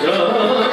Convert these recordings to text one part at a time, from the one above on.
Jai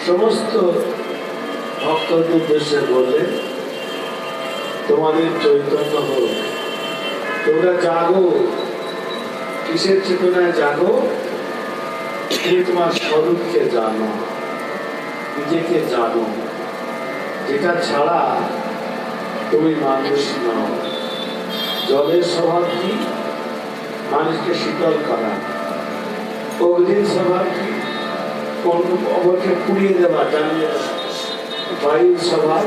समस्त भक्तদের উদ্দেশ্যে বললেন, তোমাদের চৈতন্য হোক, তোমরা জাগো। কিসের চেতনায় জাগো? তুমি তোমার স্বরূপকে জানো, নিজেকে জানো, যেটা ছাড়া তুমি মানুষ নও। জলের স্বভাব কি? মানুষকে শীতল করা। অগ্নির স্বভাব কি? অপরকে পুড়িয়ে দেওয়া, জ্বালিয়ে দেওয়া। বায়ুর স্বভাব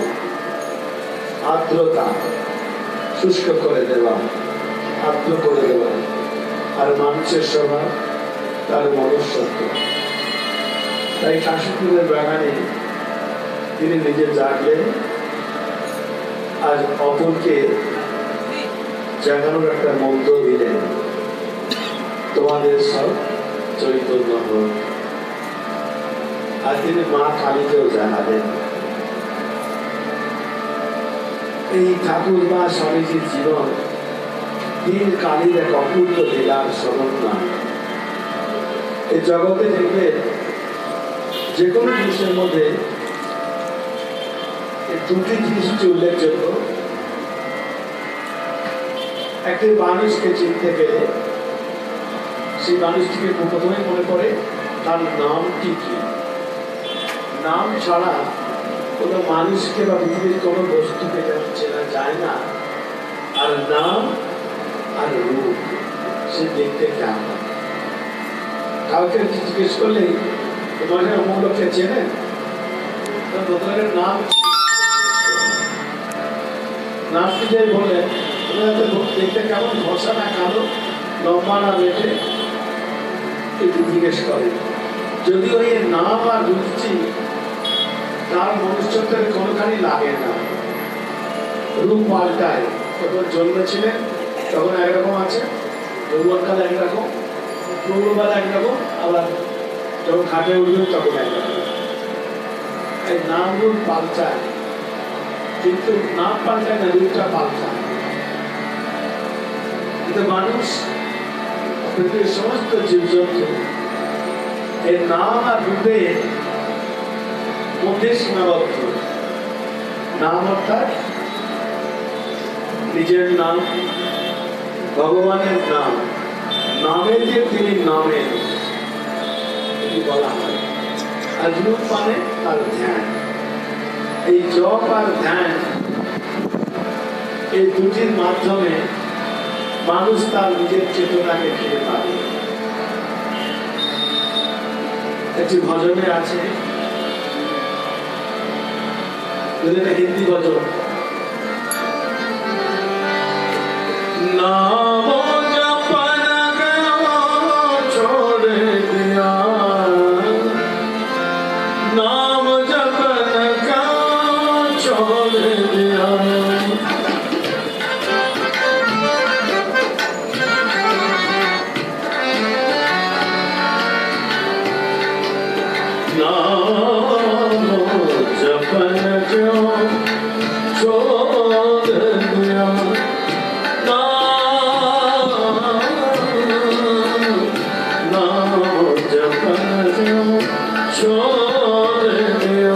আর্দ্রতা, শুষ্ক করে দেওয়া, আর্দ্র করে দেওয়া। আর মানুষের স্বভাব তার মনুষ্যত্ব। তাই কাশীপুরের বাগানে তিনি নিজে জাগলেন আর অপরকে জাগানোর একটা মন্ত্র দিলেন, তোমাদের সব চৈতন্য হোক। আর তিনি মা কালীকেও জানালেন। এই ঠাকুর বা স্বামীজির জীবন দিন কালীর এক অপূর্ব লীলার সমন্বয়। এই জগতে দেখবে যে কোনো জিনিসের মধ্যে দুটি জিনিস উল্লেখযোগ্য। একটি মানুষকে চিনতে গেলে সেই মানুষটিকে প্রথমে মনে পড়ে তার নামটি কি। নাম ছাড়া কোনো মানুষকে বা পৃথিবীর কোনো বস্তুকে চেনা যায় না। আর নাম আর রূপ, সে দেখতে কেমন। কাউকে জিজ্ঞেস করলেই তোমার অমুক লোককে চেনেন, প্রথমে নাম নামটি যে বললেন, দেখতে কেমন, ভরসা না কালো, লম্বা না বেটে, একটু জিজ্ঞেস করে। যদিও এই নাম আর রূপটি তার মনুষ্যত্বের কোনোখানি লাগে না, রূপ পাল্টায়। যখন জন্মেছিলেন তখন একরকম আছে, যৌবনকালে একরকম, প্রৌঢ়বেলা একরকম, আবার যখন খাটে উঠবেন তখন একরকম। এই নাম রূপ পাল্টায়, কিন্তু নাম পাল্টায় না, রূপটা পাল্টায়। কিন্তু মানুষ, পৃথিবীর সমস্ত জীবজন্তু এই নাম আর রূপের মধ্যে সীমাবদ্ধ। নাম অর্থাৎ নিজের নাম, ভগবানের নাম, নামের যে তিনি নামের বলা হয়। আর রূপ মানে তার ধ্যান। এই জপ আর ধ্যান, এই দুটির মাধ্যমে মানুষ তার নিজের চেতনাকে খেয়ে পাবে। একটি ভজনে আছে, হিন্দি ভজন, नाम जपन का छोड़ दिया, नाम जपन का छोड़ दिया, नाम जपन क्यों छोड़ दिया, छोड़ दिया,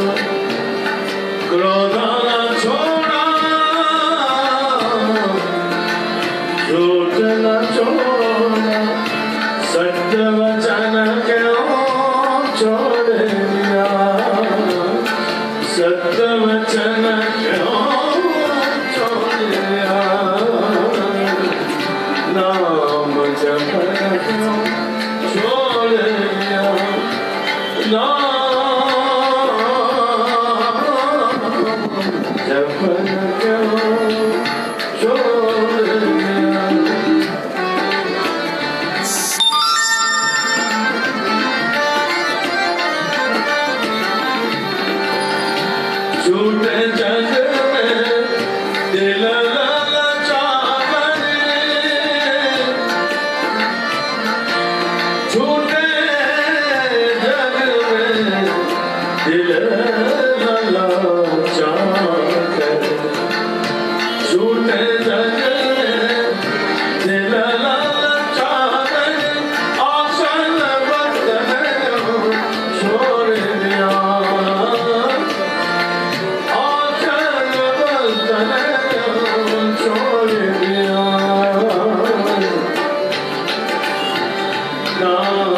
क्रोध न छोड़ा, झूठ न छोड़ा, सत्य वचन क्यों छोड़ दिया, सत्य वचन क्यों छोड़ दिया, नाम जपन क्यों छोड़ दिया, जपन क्यों छोड़ दिया। झूठे जग में दिल ललचावे, झूठे जग में दिल ललचावे, झूठे जग में दिल ललचावे, आसन बंधन छोड़ दिया, आसन बंधन छोड़ दिया, नाम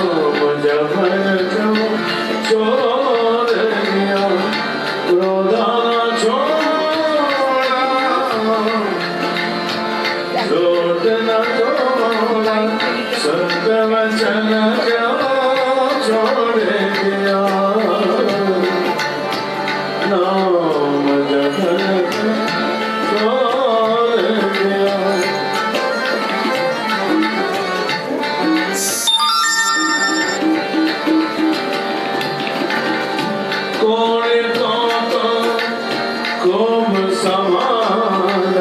जपन क्यों छोड़ दिया, क्रोध न छोड़ा, झूठ न छोड़ा, सत्य वचन क्यों छोड़ दिया, नाम जपन क्यों छोड़ दिया। कोई तो खूब समान,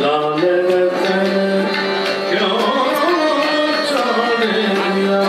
लाल रतन क्यों छोड़ दिया,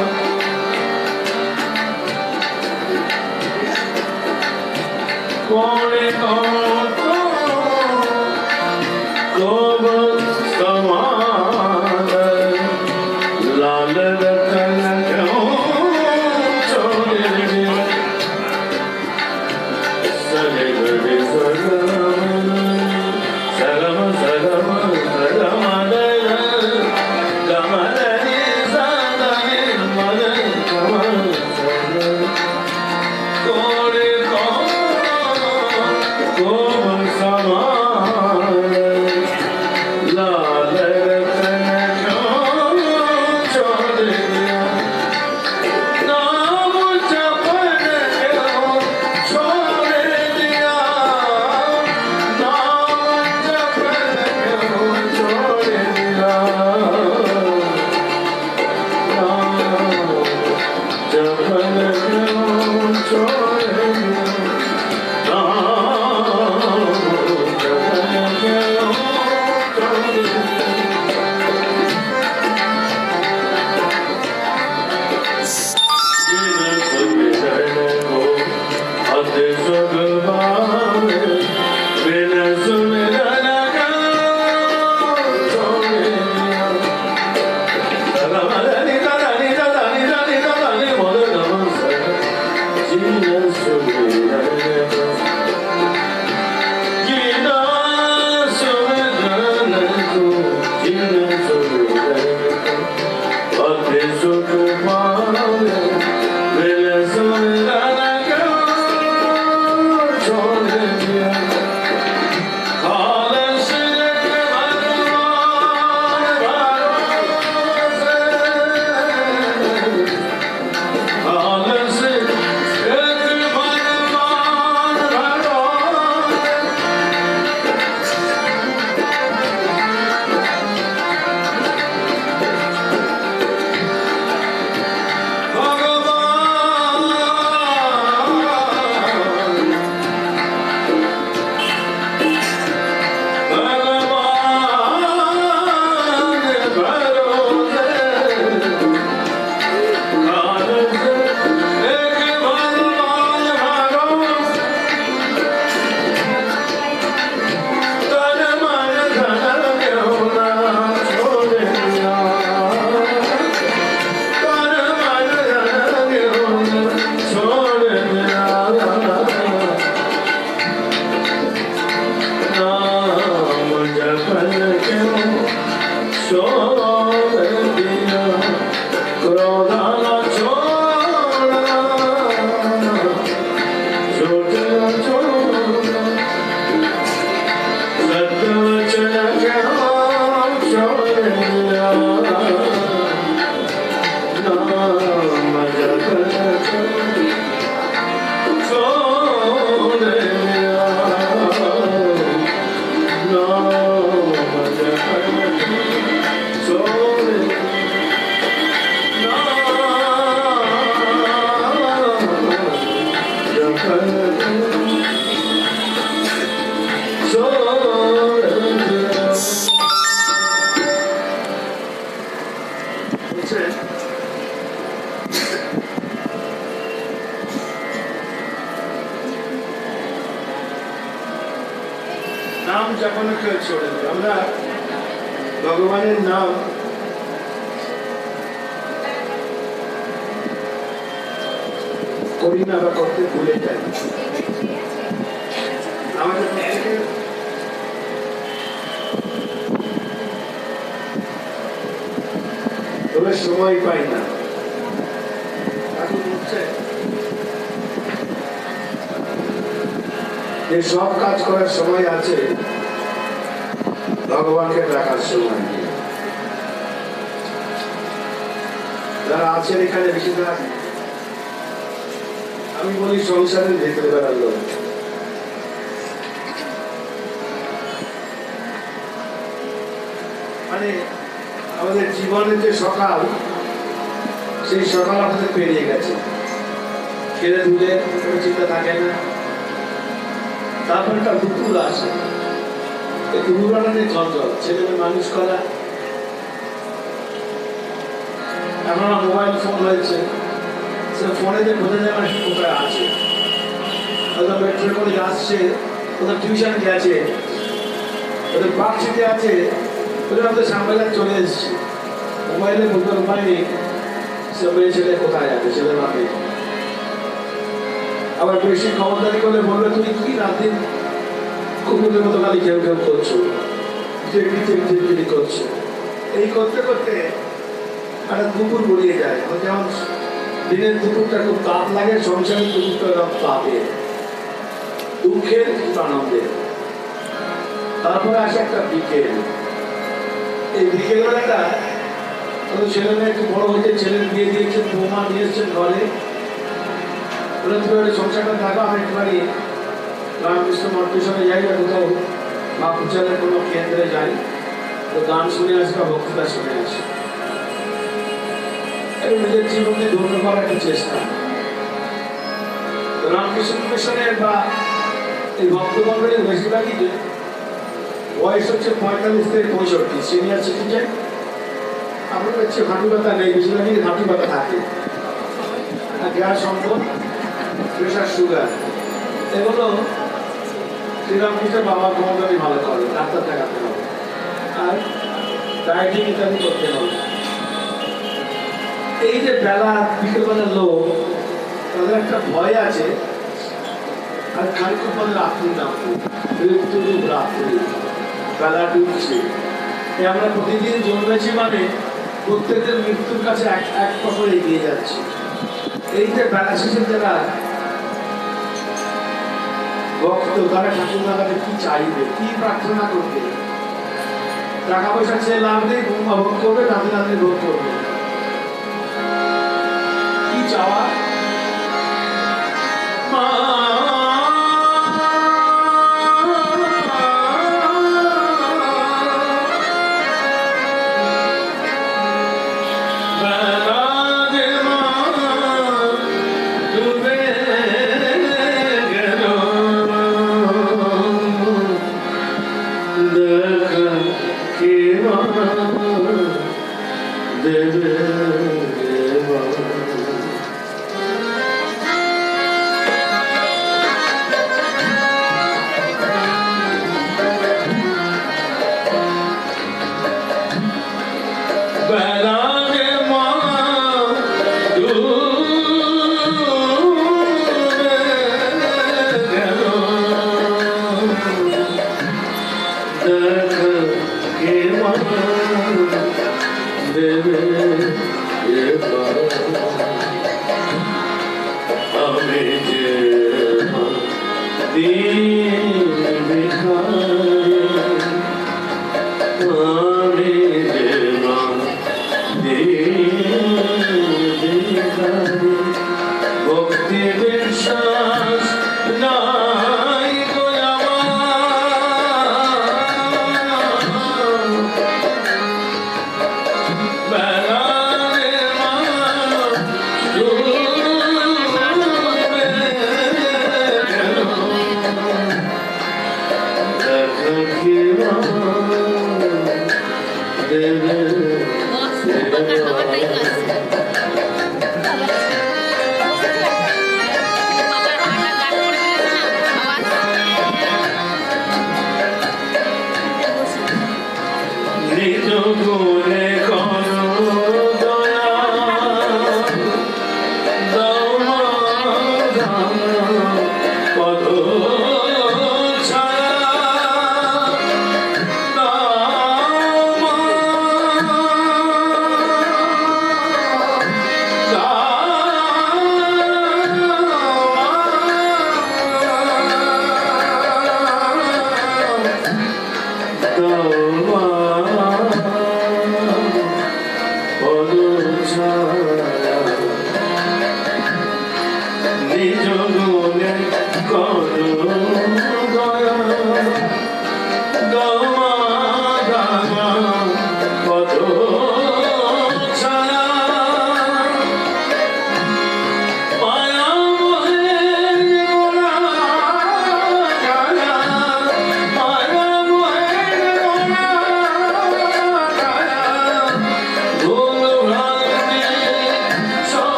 হচ্ছে নাম যখন কেউ ছোড়ে আমরা ভগবানের নাম করি না বা করতে ভুলে যাই। আমাদের তবে সময় পাই না। যে সব কাজ করার সময় আছে, ভগবানকে ডাকার সময় নেই। যারা আছেন এখানে বেশিরভাগ আমি বলি সংসারের ভেতরে বেড়ার লোক। মানে আমাদের জীবনের যে সকাল, সেই সকাল আমাদের পেরিয়ে গেছে, খেলে ধুলে কোনো চিন্তা থাকে না। তারপর একটা দুপুর আসে, এই দুপুরটা নিয়ে চঞ্চল, ছেলেমেয়ে মানুষ করা। এখন মোবাইল ফোন হয়েছে, সে ফোনে যে বোঝা যায় না কোথায় আছে। হয়তো মেট্রো করে আসছে, কোথাও টিউশন গেছে, ওদের পার্কশিটে আছে, ওদের আমাদের সামনে চলে এসেছে। মোবাইলে বলতে উপায় নেই সে মেয়ে ছেলে কোথায় আছে, ছেলে মাকে। আবার বেশি খবরদারি করলে বলবে তুমি কি রাত-দিন কুকুরের মতো খালি কেউ কেউ করছো, চিড়চিড়ি করছো। এই করতে করতে একটা দুপুর গড়িয়ে যায়। যেমন দিনের দুপুরটা খুব তাপ লাগে, সংসারের দুপুরটা এরকম তাপের, দুঃখের কিন্তু আনন্দের। তারপরে আসে একটা বিকেল। এই বিকেলবেলাটা ছেলে মেয়ে একটু বড় হয়েছে, ছেলের বিয়ে দিয়েছে, বৌমা নিয়ে এসছেন ঘরে। সংসারটা থাকো, আমি একটুখানি রামকৃষ্ণ মঠ পিছনে যাই বা কোথাও বা প্রচারের কোনো কেন্দ্রে যাই, তো গান শুনে আসি বা বক্তৃতা শুনে আসি। নিজের জীবনে ধন্য করার একটা চেষ্টা। রামকৃষ্ণ মিশনের বা এই ভক্তমন্ডলীর বেশিরভাগই বয়স হচ্ছে 45 থেকে 65, সিনিয়র সিটিজেন। আপনার হচ্ছে হাঁটু ব্যথা নেই, বেশিরভাগই হাঁটু ব্যথা থাকে, গ্যাস অম্বল, প্রেশার, সুগার, এগুলো শ্রীরামকৃষ্ণের বাবা ক্ষমতানি ভালো করে, ডাক্তার দেখাতে হবে আর ডায়েটিং ইত্যাদি করতে হবে। এই যে বেলা বিকেলবেলার লোক, তাদের একটা ভয় আছে। আর খানিক্ষণ পরে রাত্রি নামবে, মৃত্যুরূপ রাত্রি, বেলা ডুবছে। আমরা প্রতিদিন জন্মেছি মানে প্রত্যেকের মৃত্যুর কাছে এক পা করে এগিয়ে যাচ্ছি। এই যে বেলা শেষে যারা ভক্ত, তারা ঠাকুর কাছে কি চাইবে, কি প্রার্থনা করবে? টাকা পয়সা চেয়ে লাভ নেই, ব্রহ্মা ভোগ করবে, রাতে রাতে ভোগ করবে। কি চাওয়া?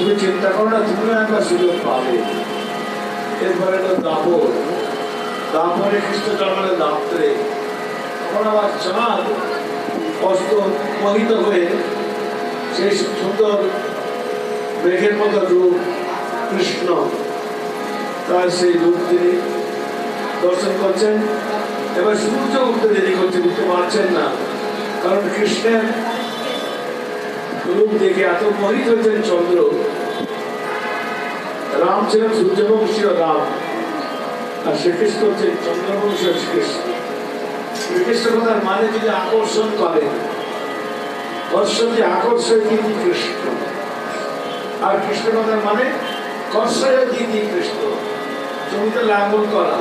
তুমি চিন্তা করো না, তুমিও একবার সুযোগ পাবে। এরপরে তো দাপরে খ্রিস্ট জন্মালে দাপরে, তখন আবার চাঁদ অস্ত মোহিত হয়ে সেই সুন্দর মেঘের মতো রূপ কৃষ্ণ, তার সেই রূপ তিনি দর্শন করছেন। এবার সূর্য উঠতে দেরি করছে, উঠতে পারছেন না, কারণ কৃষ্ণের রূপ দেখে এত মোহিত হয়েছেন চন্দ্র। রাম ছিলেন সূর্যবংশীয় রাম, আর শ্রীকৃষ্ণ হচ্ছেন চন্দ্রবংশীয় শ্রীকৃষ্ণ। শ্রীকৃষ্ণ কথার মানে যদি আকর্ষণ করে, বর্ষতি আকর্ষয়তি কৃষ্ণ, আর কৃষ্ণ কথার মানে কর্ষয়তি কৃষ্ণ। জমিতে লাঙ্গল করা,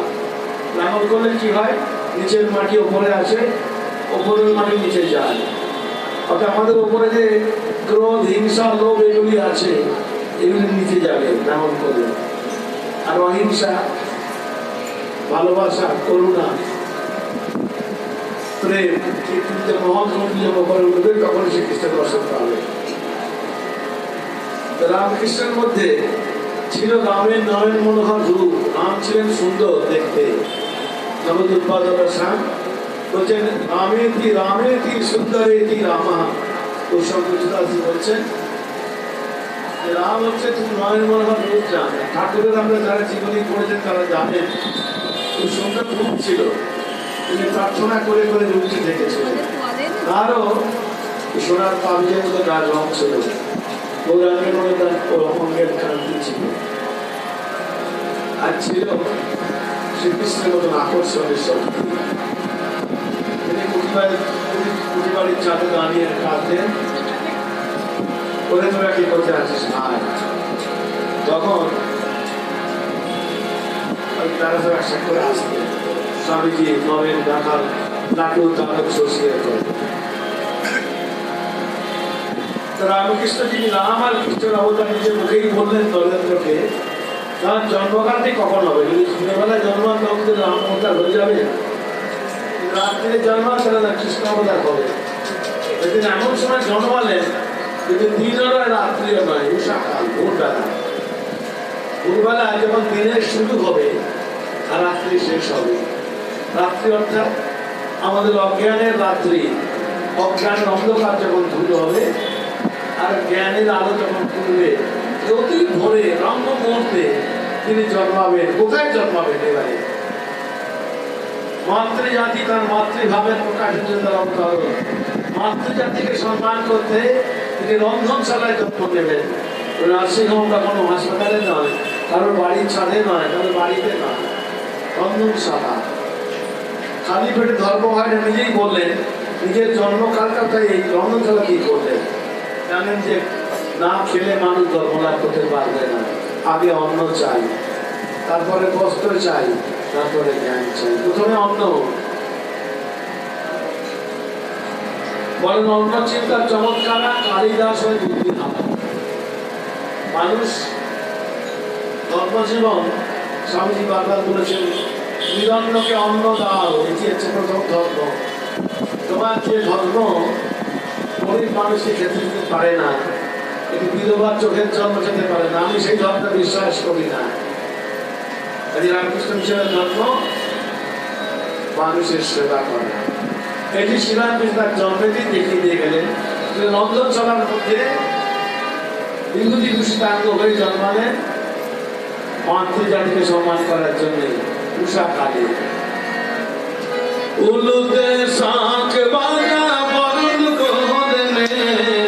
লাঙ্গল করলে কি হয়, নিচের মাটি ওপরে আসে, ওপরের মাটি নিচে যায়। অর্থাৎ আমাদের উপরে যে ক্রোধ, হিংসা, লোভ এগুলি আছে, এগুলি নিচে যাবে লাঙ্গল করলে। আর অহিংসা, ভালোবাসা, করুণা, প্রেম, মহৎ গুণগুলি যখন উপরে উঠবে তখন সে কৃষ্ণের দর্শন পাবে। রামকৃষ্ণের মধ্যে ছিল রামের নয়ন মনোহর রূপ। রাম ছিলেন সুন্দর দেখতে। নবদুৎপাদন বলছেন রামেতি সুন্দরেতি রামা। বলছেন রাম হচ্ছে তুমি নয়ন মনোহর রূপ জান। ঠাকুরের আমরা যারা জীবনী পড়েছেন তারা জানেন খুব সুন্দর রূপ ছিল। তিনি প্রার্থনা করে করে রূপটি দেখেছিলেন। তারও সোনার পাঞ্জের মতো গাছ রং ছিল, গৌরাঙ্গের মধ্যে তার অঙ্গের কান্তি ছিল, আর ছিল শ্রীকৃষ্ণের মতন আকর্ষণের শক্তি। তিনি কুটিবাড়ির চাঁদে দাঁড়িয়ে কাঁদতেন, ওরে তোরা কি করতে আছিস আয়। তখন তারা তো একসাথে করে আসতেন। স্বামীজি নবেন রাখাল লাটু তারক শশিয়ে রামকৃষ্ণ যিনি রাম আর কৃষ্ণের অবতার নিজের মুখেই বললেন নরেন্দ্রকে, তার জন্মকালটি কখন হবে? যদি ছোটবেলায় জন্মান তখন তো রাম অবতার হয়ে যাবে, রাত্রিরে জন্মান তাহলে না কৃষ্ণ অবতার হবে। সেদিন এমন সময় জন্মালেন কিন্তু দিনও নয় রাত্রিও নয়, উষাকাল, ভোরবেলা। ভোরবেলা যখন দিনের শুরু হবে আর রাত্রি শেষ হবে। রাত্রি অর্থাৎ আমাদের অজ্ঞানের রাত্রি, অজ্ঞানের অন্ধকার যখন ধুলো হবে আর জ্ঞানের আলো যখন খুলবে, অতি ভোরে ব্রহ্ম মুহূর্তে তিনি জন্মাবেন। কোথায় জন্মাবেন? এবারে মাতৃজাতি তার মাতৃভাবের প্রকাশের জন্য অবতার। মাতৃজাতিকে সম্মান করতে তিনি রন্ধনশালায় জন্ম নেবেন। নার্সিংহোম বা কোনো হাসপাতালে নয়, কারোর বাড়ির ছাদে নয়, কারোর বাড়িতে নয়, রন্ধনশালা। খালি পেটে ধর্ম হয় না, নিজেই বললেন নিজের জন্মকালটা তাই এই রন্ধনশালা কি করলেন। জানেন যে না খেলে মানুষ ধর্ম লাভ করতে পারবে না। আগে অন্ন চাই, তারপরে বস্ত্র চাই, তারপরে জ্ঞান চাই। প্রথমে অন্ন। বলেন অন্ন চিন্তার চমৎকার কালিদাস হয়ে বুদ্ধি নামা মানুষ। ধর্মজীবন স্বামীজি বারবার বলেছেন, নিরন্নকে অন্ন দাও, এটি হচ্ছে প্রথম ধর্ম। তোমার যে ধর্ম গরিব মানুষকে খেতে দিতে পারে না, এটি বিধবার চোখের জন্ম খেতে পারে না, আমি সেই ধর্মটা বিশ্বাস করি না। রামকৃষ্ণ মিশনের ধর্ম মানুষের সেবা করা। এটি শ্রীরামকৃষ্ণ তার জন্মেতেই দেখিয়ে দিয়ে গেলেন। রন্ধনশালার মধ্যে বিভূতি ভূষিতাঙ্গ হয়ে জন্মালেন মাতৃজাতিকে সম্মান করার জন্য। উষাকালে উলুতে শাঁখ বাজা বরণ করলে,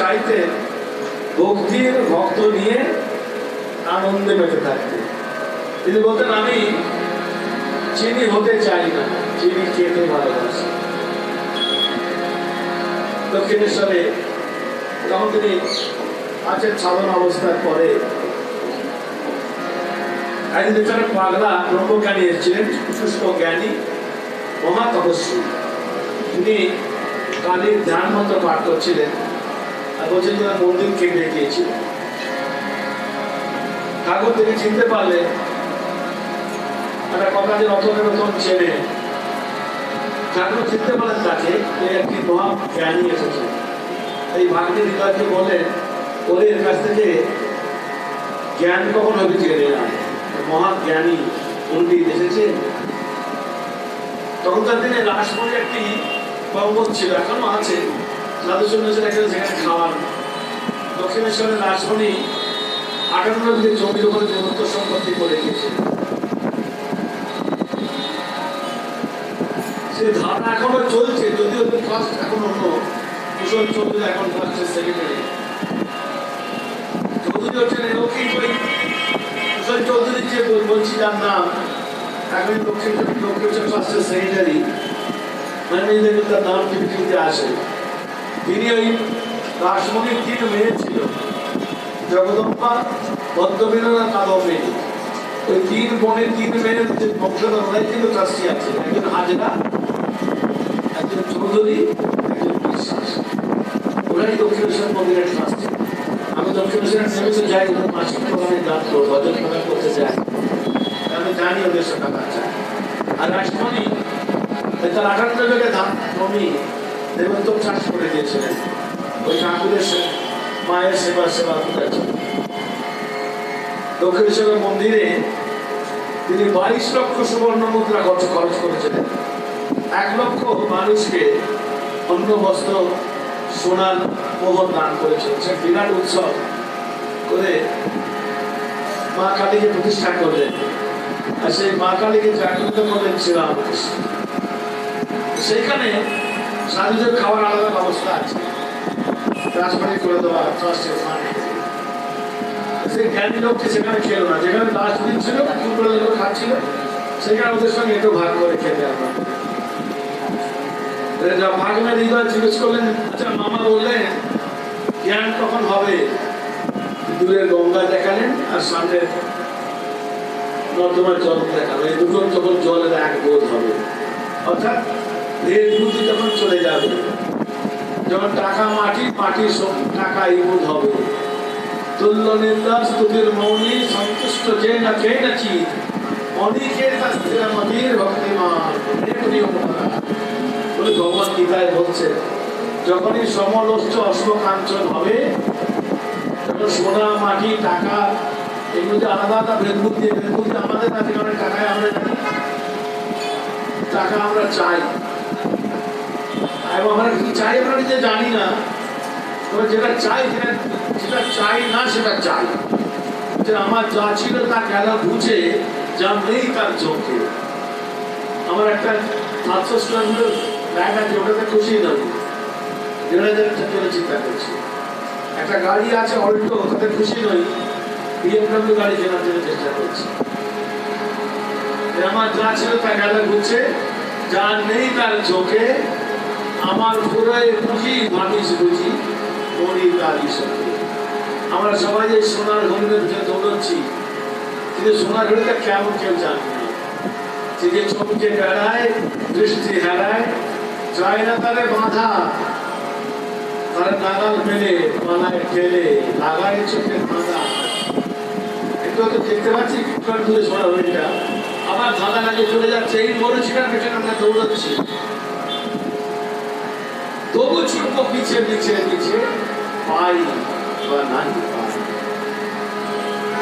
চাইতেন ভক্তির ভক্ত নিয়ে আনন্দে মেতে থাকতে। তিনি বলতেন আমি চিনি হতে চাই না, চিনি খেতে ভালোবাসি। দক্ষিণেশ্বরে তখন তিনি আছেন সাধন অবস্থার পরে একদিন বেচারা পাগলা ব্রহ্মজ্ঞানী এসেছিলেন, শুষ্ক জ্ঞানী মহা তপস্বী। তিনি কালীর ধ্যান মন্ত্র পাঠ করছিলেন আর বলছেন যে মন্দির কেটে গিয়েছিলেন। ঠাকুর তিনি চিনতে পারলেন একটা কথা যে রতনে রতন চেনে। ঠাকুর চিনতে পারলেন তাকে একটি মহা জ্ঞানী এসেছে। এই ভাগ্যে হৃদয়কে বললেন ওরে এর কাছ থেকে জ্ঞান কখন হবে জেনে না, মহা জ্ঞানী পণ্ডিত এসেছে। তখনকার দিনে রাসমণি একটি পর্বত ছিল, এখনো আছে, সাধু সন্ন্যাসীরা সেখানে খাওয়ান। দক্ষিণেশ্বরের রাসমণি 58 বিঘে জমির উপরে দেবত্ব সম্পত্তি করে গিয়েছে। সে ধারণা এখনো চলছে, যদিও ফার্স্ট এখন অন্য কুশল চৌধুরী এখন ফার্স্টের সেক্রেটারি। চৌধুরী হচ্ছেন লক্ষ্মী কুশল চৌধুরী যে বলছি যার নাম এখন দক্ষিণেশ্বর ফার্স্টের সেক্রেটারি, মানে দেখুন তার নাম টিভিতে আসে। তিনি ওই রাসমণির 3 মেয়ে ছিল, জগদম্বা, পদ্মবিনা, কাদম্বিনী। ওই 3 বোনের 3 মেয়ের যে বংশধর ওরাই কিন্তু ট্রাস্টি আছে, একজন হাজরা, একজন চৌধুরী, একজন বিশ্বাস। ওরাই দক্ষিণেশ্বর মন্দিরের ট্রাস্টি। আমি দক্ষিণেশ্বরের নেমে যাই, মাসিক প্রোগ্রামে যাত্র ভজন প্রোগ্রাম করতে যাই, আমি জানি ওদের সাথে টাকা চাই। আর রাসমণি তার 58 বিঘে ধান জমি দেবত্ব চাষ করে দিয়েছিলেন ওই ঠাকুরের মায়ের সেবা করেছেন। দক্ষিণেশ্বর মন্দিরে তিনি 22 লক্ষ সুবর্ণ মুদ্রা খরচ করেছিলেন। 1 লক্ষ মানুষকে অন্ন বস্ত্র সোনার মোহর দান করেছিলেন। সে বিরাট উৎসব করে মা কালীকে প্রতিষ্ঠা করলেন। আর সেই মা কালীকে জাগ্রত করলেন শ্রীরামকৃষ্ণ। সেইখানে সাধুদের খাওয়ার আলাদা ব্যবস্থা আছে, রাজবাড়ি করে দেওয়া ট্রাস্টের মানে। সেই জ্ঞানী লোকটি সেখানে খেলো না, যেখানে দাস দিচ্ছিল খাচ্ছিল সেখানে ওদের সঙ্গে একটু ভাগ করে খেতে আমরা। ভাগনের হৃদয় জিজ্ঞেস করলেন, আচ্ছা মামা বললেন জ্ঞান কখন হবে? দূরে গঙ্গা দেখালেন আর সামনে নর্দমার জল দেখালেন। এই দুটো যখন জলের এক বোধ হবে, অর্থাৎ দেহের বুদ্ধি যখন চলে যাবে, যখন টাকা মাটি, মাটির টাকা এই বোধ হবে। তুল্য নিন্দা স্তুতির মৌনি সন্তুষ্ট যে না কে না চিত অনিকের কাছ থেকে মতির ভক্তিমান বলে ভগবান গীতায় বলছে। যখনই সমলস্য অশ্বকাঞ্চন হবে, যখন সোনা মাটি টাকা এগুলো যে আলাদা আলাদা ভেদবুদ্ধি আমাদের না, যেখানে টাকায় আমরা জানি টাকা আমরা চাই, এবং আমরা কি চাই আমরা নিজে জানি না। তবে যেটা চাই যেটা চাই না সেটা চাই, যে আমার যা ছিল তা গেল বুঝে, যা নেই তার চোখে। আমার একটা 700 স্কোয়ার ফুটের ব্যাগ আছে, ওটাতে খুশি নয়, যেটা চিন্তা করছি। একটা গাড়ি আছে অল্টো, ওটাতে খুশি নই, BMW গাড়ি কেনার জন্য চেষ্টা করছি। আমার যা ছিল তা গেল বুঝে, যা নেই তার চোখে। আমার পুরাই বুঝি ভাবিস বুঝি মরি তারই সঙ্গে। আমরা সবাই যে সোনার ঘড়িতে দৌড়চ্ছি, কিন্তু সোনার ঘড়িটা কেমন কেউ জানে না। যে চমকে বেড়ায়, দৃষ্টি হারায়, চায় না তারে বাঁধা, তার নাগাল মেলে পালায় ঠেলে, লাগায় চোখে ধাঁধা। একটু হয়তো দেখতে পাচ্ছি কিছুক্ষণ দূরে সোনার ঘড়িটা, আবার ধাঁধা লাগিয়ে চলে যাচ্ছে। এই মরুচিকার পেছনে আমরা দৌড়াচ্ছি, তবু ছুটবো পিছিয়ে পিছিয়ে পিছিয়ে, পাই বা নাই পাই।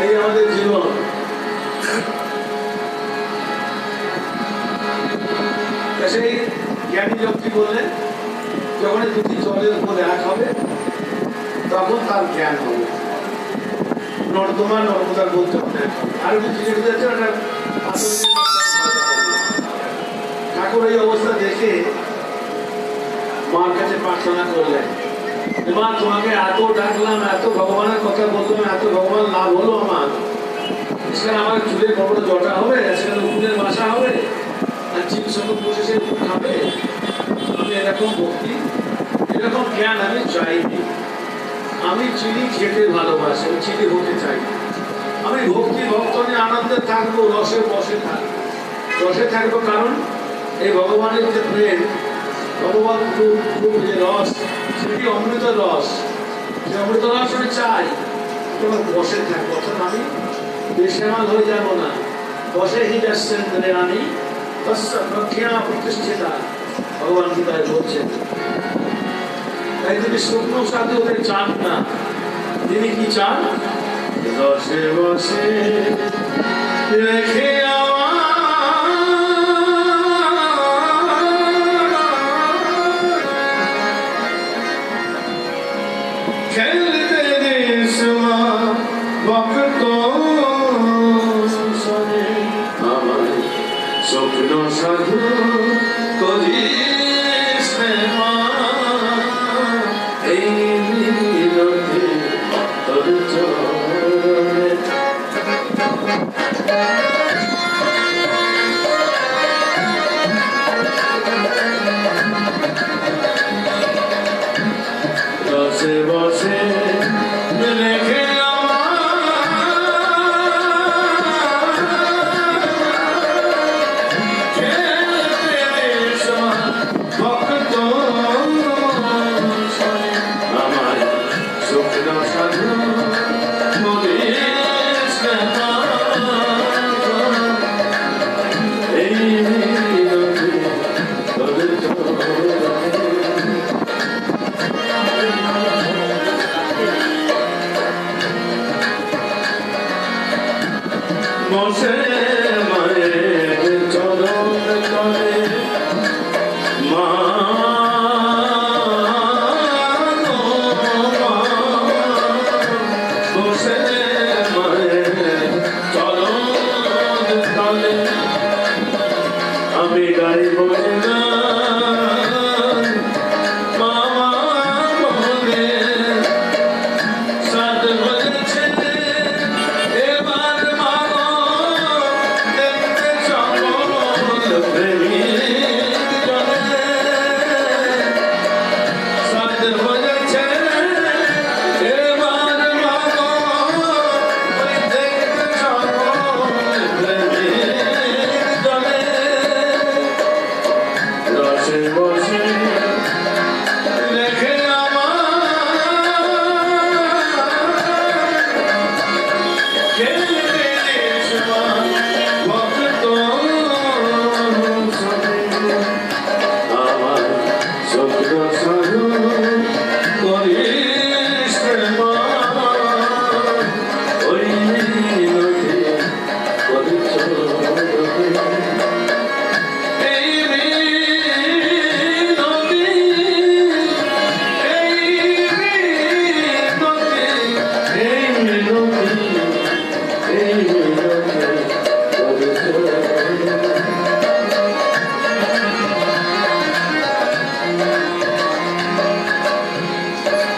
এই আমাদের জীবন। সেই জ্ঞানী লোকটি বললেন, যখন দুটি জলের উপর এক হবে তখন তার জ্ঞান হবে। নর্দমা নর্মদার বলতে হবে। আর ঠাকুর এই অবস্থা দেখে মার কাছে প্রার্থনা করলেন, এবার তোমাকে এত ডাকলাম, এত ভগবানের কথা বললাম, এত ভগবান লাভ হলো আমার, সেখানে আমার চুলের বড় জটা হবে, সেখানে উকুনের বাসা হবে, আর চিন সঙ্গে বসে সে খাবে। আমি এরকম ভক্তি, এরকম জ্ঞান আমি চাইনি। আমি চিনি খেতে ভালোবাসি, চিনি হতে চাই। আমি ভক্তি ভক্ত নিয়ে আনন্দে থাকবো, রসে বসে থাকবো। রসে থাকবো কারণ এই ভগবানের যে প্রেম, ভগবান খুব যে রস, সেটি অমৃত রস। সে অমৃত রস আমি চাই। তোমার বসে থাকবো, অর্থাৎ আমি বেসামাল হয়ে যাবো না। বসে হি যাচ্ছেন আমি প্রজ্ঞা প্রতিষ্ঠিতা, ভগবান গীতায় বলছেন। তাই তিনি শুকনো সাথে হতে চান না, তিনি কি চান? রসে বসে রেখে খেলতে দেশমা ভক্ত সনে আমার স্বপ্ন সাধু করিস এই মিলনে তোর চরণে। রসে বসে রেখে বসে মায়ের চরণ তলে মা বসে মায়ের চরণ তলে আমি গাইব না মামা মনে সাত বলেছে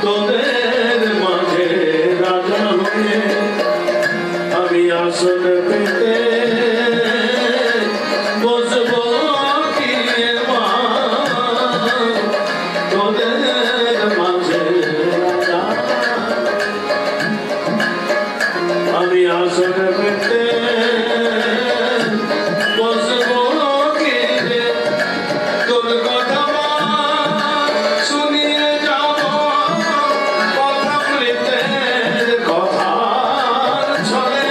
তোদের মাঝে রাজা হয়ে আমি আসন পেতে বসবো কি মা, তোদের মাঝে রাজা আমি আসন পেতে বসবো কি তোর কথা শুনিয়ে যাব কথা মৃতের কথা ছলে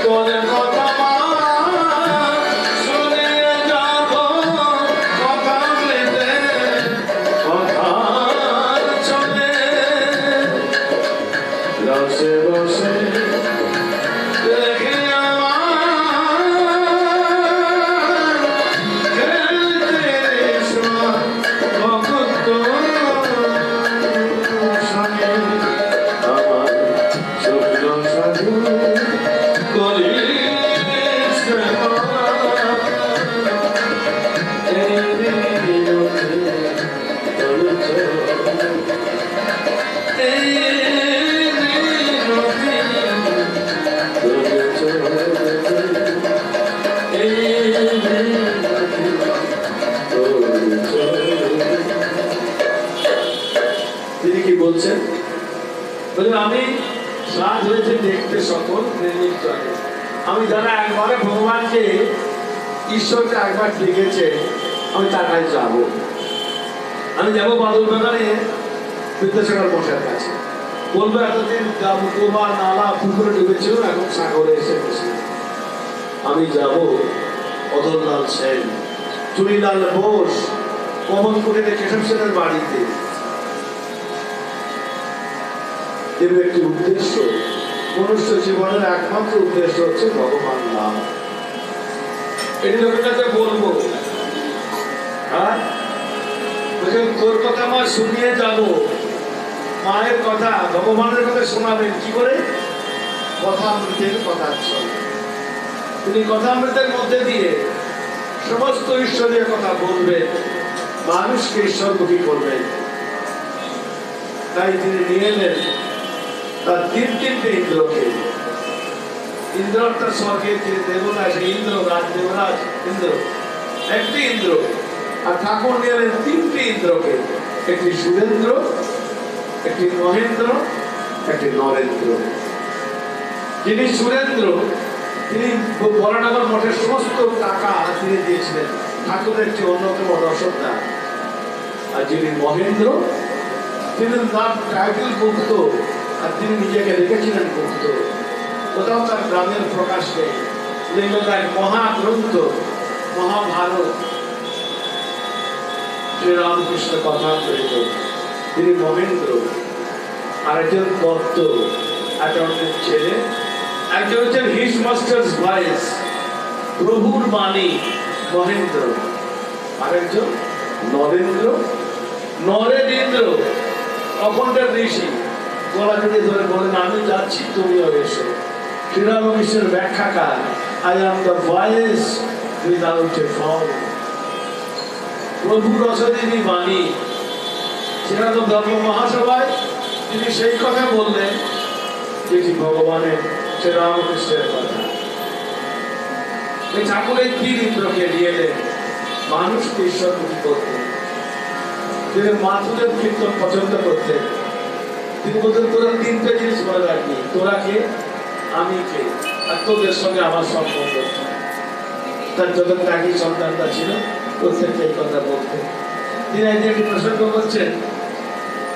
তোর কথা শুনিয়ে যাব কথা মৃতের কথা ছলে রসে বসে রেখে Oh আমি সাজ হয়েছে দেখতে সকল প্রেমিক চলে। আমি যারা একবারে ভগবানকে ঈশ্বরকে একবার ডেকেছে আমি তার কাছে যাব। আমি যাবো বাদল বাগানে বিদ্যাসাগর মশাইয়ের কাছে, বলবো এতদিন ডোবা নালা পুকুরে ডুবেছিল, এখন সাগরে এসে বসে। আমি যাব অদললাল সেন, চুনিলাল বোস, কমলপুরের কেশব সেনের বাড়িতে। এর একটি উদ্দেশ্য, মনুষ্য জীবনের একমাত্র উদ্দেশ্য হচ্ছে ভগবান নাম। এটি লোকের কাছে বলবো, আর তোর কথা মা শুনিয়ে যাব। মায়ের কথা ভগবানের কথা শোনাবেন কি করে? কথামৃতের কথা চলে। তিনি কথামৃতের মধ্যে দিয়ে সমস্ত ঈশ্বরের কথা বলবেন, মানুষকে ঈশ্বরমুখী করবেন। তাই তিনি নিয়ে এলেন তার তিনটে ইন্দ্রকে। ইন্দ্র অর্থাৎ স্বর্গের যে দেবতা, সেই ইন্দ্র, রাজ দেবরাজ ইন্দ্র, একটি ইন্দ্র। আর ঠাকুর নিয়ে এলেন তিনটি ইন্দ্রকে, একটি সুরেন্দ্র, একটি মহেন্দ্র, একটি নরেন্দ্র। যিনি সুরেন্দ্র তিনি বরানগর মঠের সমস্ত টাকা তিনি দিয়েছিলেন, ঠাকুরের একটি অন্যতম রসদার। আর যিনি মহেন্দ্র তিনি নাম টাইটেল মুক্ত, আর তিনি নিজেকে রেখেছিলেন মুক্ত। কোথাও তার গ্রামের প্রকাশ নেই। লিখল এক মহাগ্রন্থ মহাভারত, শ্রীরামকৃষ্ণ কথামৃত। তিনি মহেন্দ্র। আর একজন দত্ত, অ্যাটর্নির ছেলে। একজন হচ্ছেন হিজ মাস্টার্স ভয়েস, প্রভুর বাণী, মহেন্দ্র। আরেকজন নরেন্দ্র, নরেন্দ্র অখণ্ডের ঋষি। গলা জড়িয়ে ধরে বলেন, আমি যাচ্ছি তুমিও এসো। শ্রীরামকৃষ্ণের ব্যাখ্যাকার, I am the voice without a form. প্রভু রসদিনী বাণী। সেরকম ধর্ম মহাসভায় তিনি সেই কথা বললেন যেটি ভগবানের শ্রীরামকৃষ্ণের কথা। ঠাকুরের তিন ইন্দ্রকে নিয়ে এলেন মানুষকে ঈশ্বরমুখী করতেন। তিনি মাথুরের কীর্তন পছন্দ করতেন। তিনি বলতেন, তোরা তিনটে জিনিস মনে রাখবি, তোরা কে, আমি কে, আর তোদের সঙ্গে আমার সম্পর্ক। তার যত ত্যাগী সন্তানরা ছিল প্রত্যেককে এই কথা বলতেন। তিনি একটি প্রসঙ্গ করছেন,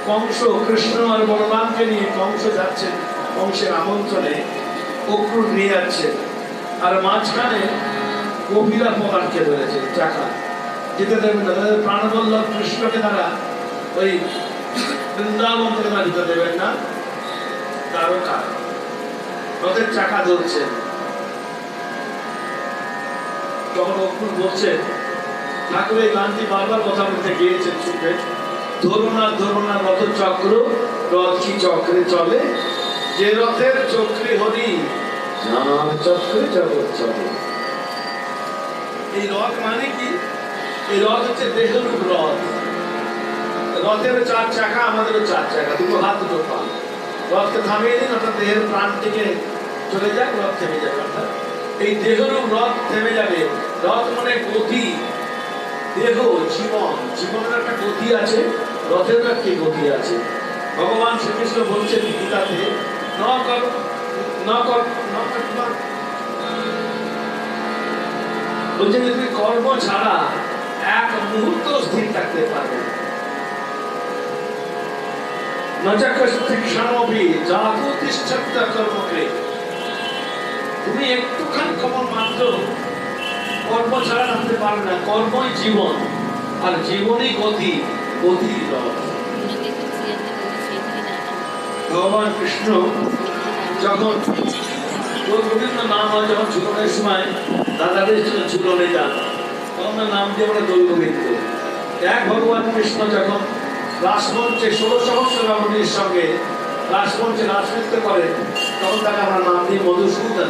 কংস কৃষ্ণ আর বলরামকে নিয়ে কংস যাচ্ছেন, কংসের আমন্ত্রণে অক্রুর নিয়ে যাচ্ছেন। আর মাঝখানে কপিলা পদার্থকে ধরেছে চাকা, যেতে দেবেন না। তাদের প্রাণবল্লভ কৃষ্ণকে তারা ওই বৃন্দাবন থেকে যেতে দেবেন না। দ্বারকা রথের চাকা ধরছেন। তখন অক্রুর বলছেন, ঠাকুর এই গানটি বারবার কথা বলতে গিয়েছেন, শুনবেন, ধরো না রথ চক্র, রথ কি চক্রে চলে, যে রথের চক্রে হরি, যার চক্রে জগৎ চলে। এই রথ মানে কি? এই রথ হচ্ছে দেহরূপ রথ। রথের চার চাকা, আমাদেরও চার চাকা, দুটো হাত দুটো পা। রথকে থামিয়ে দিন, অর্থাৎ দেহের প্রাণ থেকে চলে যাক, রথ থেমে যাবে। অর্থাৎ এই দেহরূপ রথ থেমে যাবে। রথ মানে গতি, দেহ, জীবন। জীবনের একটা গতি আছে, রথেরও একটি গতি আছে। ভগবান শ্রীকৃষ্ণ বলছেন গীতাতে, বলছেন তুমি কর্ম ছাড়া এক মুহূর্ত স্থির থাকতে পারবে না। তুমি একটুখানি কেমন মাত্র কর্ম ছাড়া থাকতে পারবে না। কর্মই জীবন, আর জীবনই গতি, গতি রথ। ভগবান কৃষ্ণ যখন বিভিন্ন নাম হয়, যখন ঝুলনের সময় দাদাদের জন্য ঝুলনে যান, তখন নাম দিয়ে আমরা দৈববিন্দ। এক ভগবান কৃষ্ণ যখন রাসমঞ্চে 16 সহস্র রাবণীর সঙ্গে রাসমঞ্চে রাসনৃত্য করেন, তখন তাকে আমরা নাম দিয়ে মধুসূদন,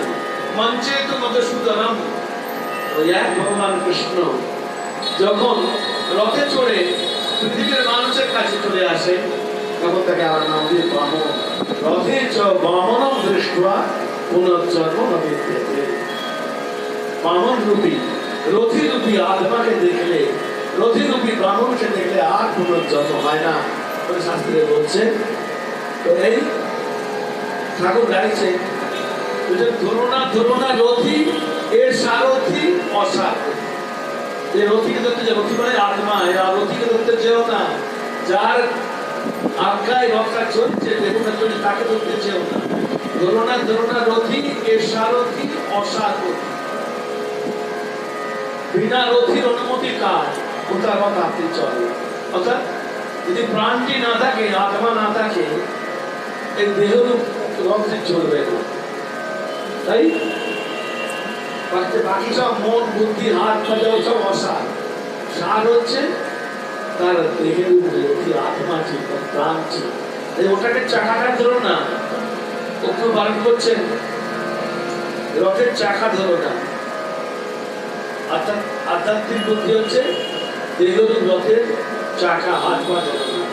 মঞ্চে তো মধুসূদনম। ওই এক ভগবান কৃষ্ণ যখন রথে চড়ে পৃথিবীর মানুষের কাছে চলে আসে, তখন তাকে আমার নাম দিয়ে বামন। রথে চ বামনম দৃষ্টা পুনর্জন্ম নবিদ্যতে। বামন রূপী, রথী রূপী আত্মাকে দেখলে, রথী রূপী ব্রাহ্মণকে দেখলে আর পুনর্জন্ম হয় না বলে শাস্ত্রে বলছে। তো এই ঠাকুর গাইছে ধরো না রথি এ সারথি অসারথি। এই রথিকে ধরতে যে রথি মানে আত্মা, রথিকে ধরতে যেও না, যার আজ্ঞায় রথটা চলছে দেবতা চলছে তাকে ধরতে যেও না। ধরো না রথি এ সারথি অসারথি। বিনা রথির অনুমতি কাজ ওটার রথ আপনি চলে। অর্থাৎ যদি প্রাণটি না থাকে, আত্মা না থাকে, এই দেহরূপ রথে চলবে না। তাই বাকি সব মন বুদ্ধি হাত পা সব অসার। সার হচ্ছে তার দেহের উপরে আত্মা ছিল, প্রাণ ছিল। ওটাকে চাকাটা ধরো না, ওকে বারণ করছেন রথের চাকা ধরো না। আধ্যাত্মিক বুদ্ধি হচ্ছে দেহরূপ রথের চাকা, হাত পা ধরো না।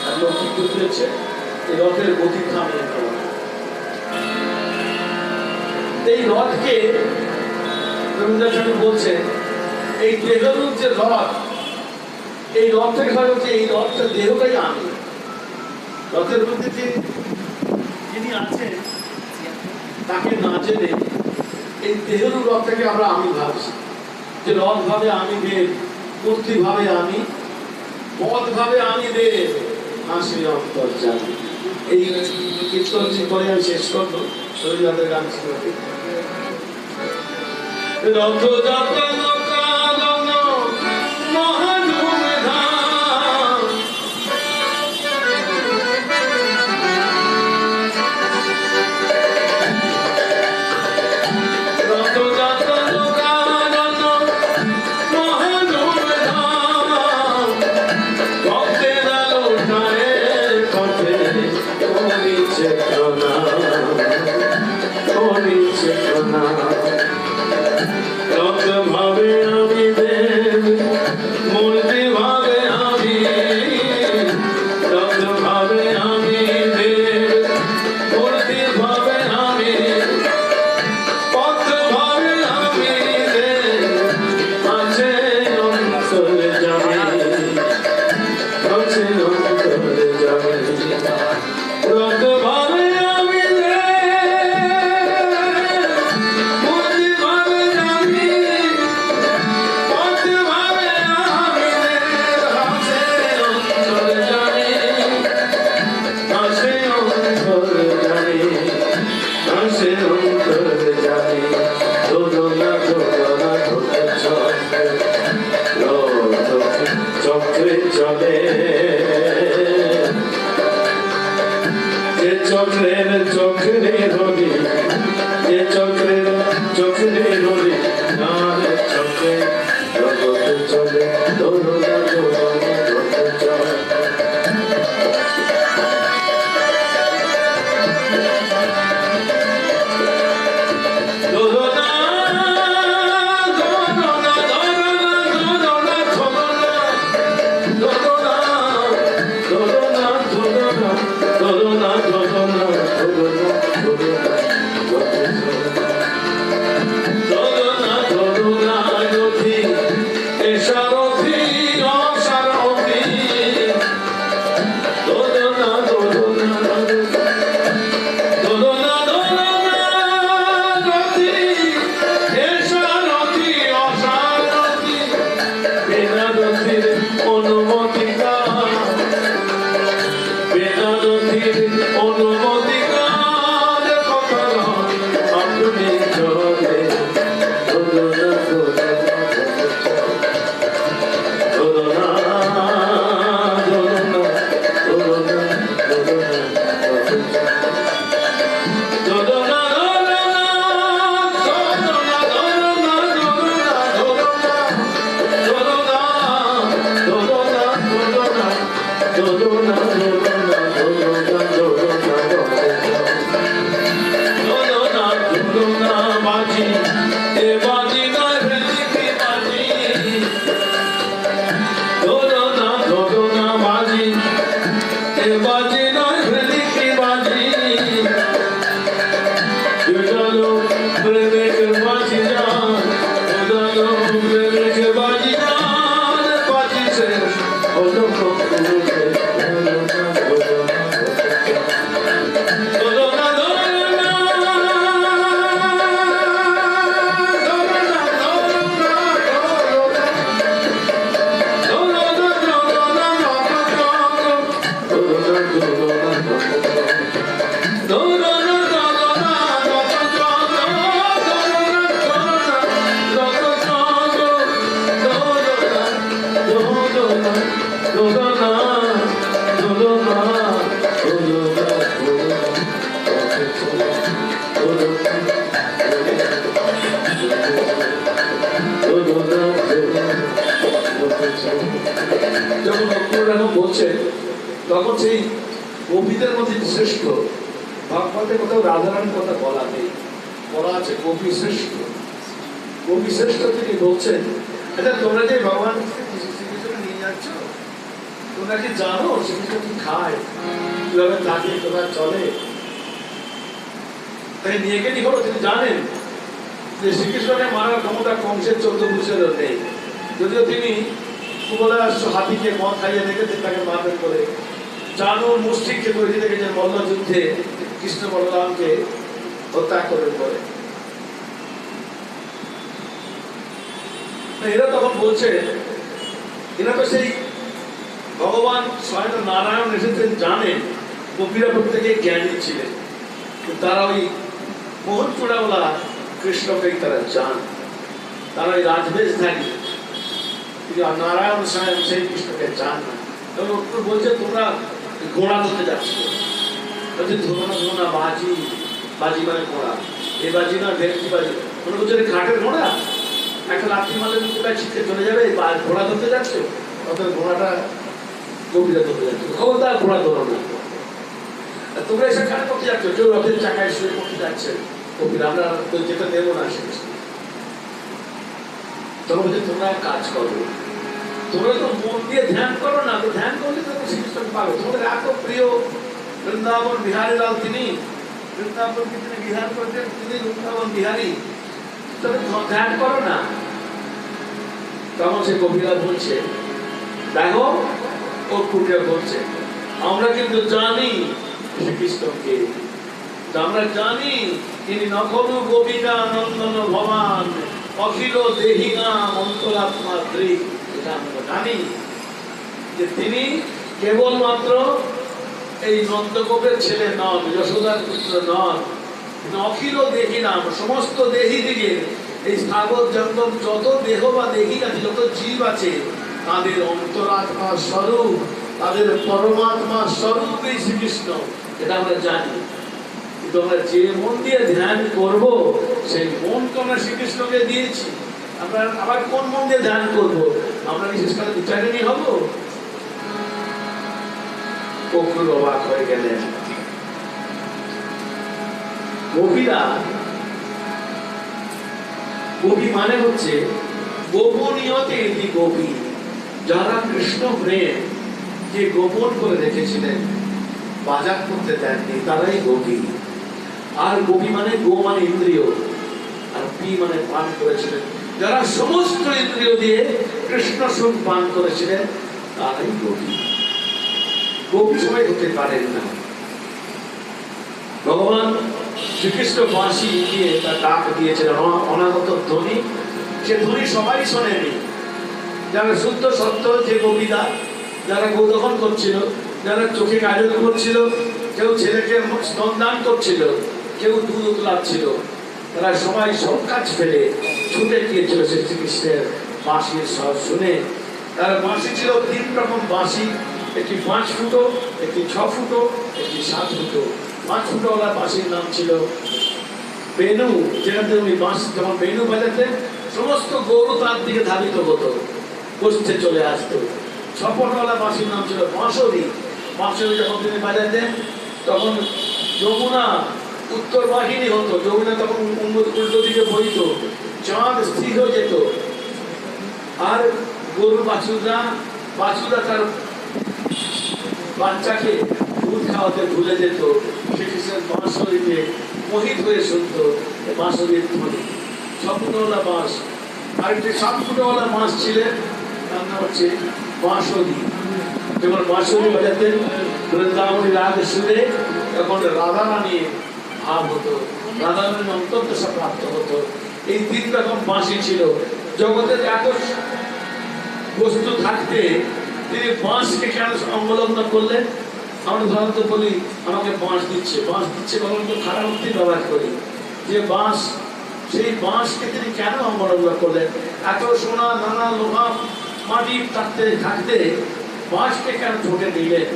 আর লৌকিক বুদ্ধি হচ্ছে রথের গতি থামিয়ে দেওয়া। এই রথকে রবীন্দ্রনাথ ঠাকুর বলছেন এই দেহরূপ যে রথ, এই রথের ঘর হচ্ছে এই রথটা দেহটাই আমি। রথের মধ্যে যিনি আছেন তাকে না জেনে এই দেহরূপ রথটাকে আমরা আমি ভাবছি, যে রথ ভাবে আমি দেব, মূর্তি ভাবে আমি, পথ ভাবে আমি দেব, হাসি অন্তর জানি। এই কীর্তনটি করে আমি শেষ করবো। রবীন্দ্রনাথের গান ছিল রথ যাত্রা बाजी যখন অক্টোবর বলছেন তখন সেই গোপীদের মধ্যে শ্রেষ্ঠ ভাগবতে কোথাও রাধারানীর কথা বলা নেই, বলা আছে গোপী শ্রেষ্ঠ। গোপী শ্রেষ্ঠ তিনি বলছেন, আচ্ছা তোমরা যে ভগবান শ্রীকৃষ্ণকে নিয়ে যাচ্ছ, তোমরা কি জানো শ্রীকৃষ্ণ কি খায়, কিভাবে থাকে, তোমরা চলে? তাই নিয়ে গেলেই হলো, তিনি জানেন যে শ্রীকৃষ্ণকে মারার ক্ষমতা কংসের 14 পুরুষেরও নেই, যদিও তিনি কুবলাশ্ব হাতিকে মদ খাইয়ে রেখেছেন তাকে মারবেন করে। জানুর মুষ্টিককে তৈরি রেখেছেন মল্লযুদ্ধে কৃষ্ণ বলরামকে হত্যা করবেন বলে। এরা তখন বলছে, এরা তো সেই ভগবান স্বয়ং নারায়ণ এসেছেন জানেন, গোপীরা প্রত্যেকে জ্ঞানী ছিলেন, তারা ওই মোহন চূড়াওয়ালা কৃষ্ণকেই তারা জান, তারা ওই রাজবেশধারী নারায়ণ স্বয়ং সেই কৃষ্ণকে জান না। তখন বলছে তোমরা ঘোড়া ধরতে যাচ্ছ, বলছে ধরো না ধরো না, বাজি, বাজি মানে ঘোড়া, এ বাজি না ভেটকি বাজি, মনে করছে ঘাটের ঘোড়া, একটা লাঠি মারলে কোথায় ছিটকে চলে যাবে, ঘোড়া ধরতে যাচ্ছ, অর্থাৎ ঘোড়াটা গভীরে ধরতে যাচ্ছ, খবরদার ঘোড়া ধরো না। তোমরা এসে কাজ করতে যাচ্ছ, কেউ রথের চাকায় শুয়ে করতে যাচ্ছে, কবিরা আমরা যেটা দেবো না সে। তখন বলছে তোমরা কাজ করো, তোমরা তো মন দিয়ে ধ্যান করো না, তো ধ্যান করলে তো শ্রীকৃষ্ণকে পাবে। তোমাদের এত প্রিয় বৃন্দাবন বিহারী লাল, তিনি বৃন্দাবনকে তিনি বিহার করছেন, তিনি বৃন্দাবন বিহারী, তবে ধ্যান করো না। তখন সে কবিরা বলছে, দেখো ও কুটিয়া বলছে, আমরা কিন্তু জানি শ্রীকৃষ্ণকে, আমরা জানি তিনি নখলু গোপিকা নন্দন ভবান অখিল দেহিনাম অন্তরাত্মা দৃঢ়। এটা আমরা জানি যে তিনি কেবলমাত্র এই নন্দগোপের ছেলে নন, যশোদার পুত্র নন, অখিল দেহিনাম সমস্ত দেহি দিকে এই সাগর জঙ্গম যত দেহ বা দেহি আছে, যত জীব আছে, তাদের অন্তরাত্মার স্বরূপ, তাদের পরমাত্মার স্বরূপ এই শ্রীকৃষ্ণ, এটা আমরা জানি। কিন্তু আমরা যে মন দিয়ে ধ্যান করব, সেই মনকে আমরা শ্রীকৃষ্ণকে দিয়েছি। আমরা আবার কোন মন দিয়ে ধ্যান করব? আমরা বিশেষ করে বিচারিণী হব? অক্রুর অবাক হয়ে গেলেন। গোপীরা, গোপী মানে হচ্ছে গোপনীয়তে এটি গোপী, যারা কৃষ্ণ প্রেম যে গোপন করে রেখেছিলেন, বাজার করতে দেননি, তারাই গোপী। আর গোপী মানে গো মানে ইন্দ্রিয়, আর পি মানে পান করেছিলেন, যারা সমস্ত ইন্দ্রিয় দিয়ে কৃষ্ণ সুখ পান করেছিলেন, তারাই গোপী। গোপী সবাই হতে পারেন না। ভগবান শ্রীকৃষ্ণ বাঁশি দিয়ে তার ডাক দিয়েছিলেন, অনাগত ধ্বনি, সে ধ্বনি সবাই শোনেনি। যারা শুদ্ধ সত্য যে গোপীরা, যারা গোদহন করছিল, যারা চোখে কাজল করছিল, কেউ ছেলেকে স্তনদান করছিল, কেউ দুধ উতলাচ্ছিল, তারা সবাই সব কাজ ফেলে ছুটে গিয়েছিল শ্রীকৃষ্ণের বাঁশির স্বর শুনে। তার বাঁশি ছিল 3 রকম বাঁশি, একটি 5 ফুটো, একটি 6 ফুটো, একটি 7 ফুটো। 5 ফুটোওয়ালা বাঁশির নাম ছিল বেনু, যেখানে উনি বাঁশ যখন বেনু বাজাতেন সমস্ত গরু তার দিকে ধাবিত হতো, বসতে চলে আসতো। 6 ফুটোওয়ালা বাঁশির নাম ছিল বাঁশরি। বাঁশরি যখন তিনি বাজাতেন তখন যমুনা উত্তর বাহিনী হতো, যমুনা তখন উল্টো দিকে বইত, চাঁদ স্থির হয়ে যেত, আর গরুর বাছুরা তার বাচ্চাকে দুধ খাওয়াতে ভুলে যেত। শ্রীকৃষ্ণের বাঁশরিতে মোহিত হয়ে শুনত বাঁশরির ধ্বনি। 6 ফুটোওয়ালা বাঁশ, আর একটি 7 ফুটোওয়ালা বাঁশ ছিলেন, তার নাম হচ্ছে বাঁশরি। যখন বাঁশরি বাজাতেন বৃন্দাবনী রাগ সুরে, তখন রাধা রানী ভাব হতো, রাধা রানীর অন্তর্দশা প্রাপ্ত হতো। এই 3 রকম বাঁশি ছিল। জগতের এত বস্তু থাকতে তিনি বাঁশকে কেন অবলম্বন করলেন? আমরা সাধারণত বলি আমাকে বাঁশ দিচ্ছে বলুন তো খারাপ অর্থে ব্যবহার করি, যে বাঁশ, সেই বাঁশকে তিনি কেন অবলম্বন করলেন? এত সোনা নানা লোহা মাটি থাকতে বাঁশকে কেন ঠোঁটে দিলেন?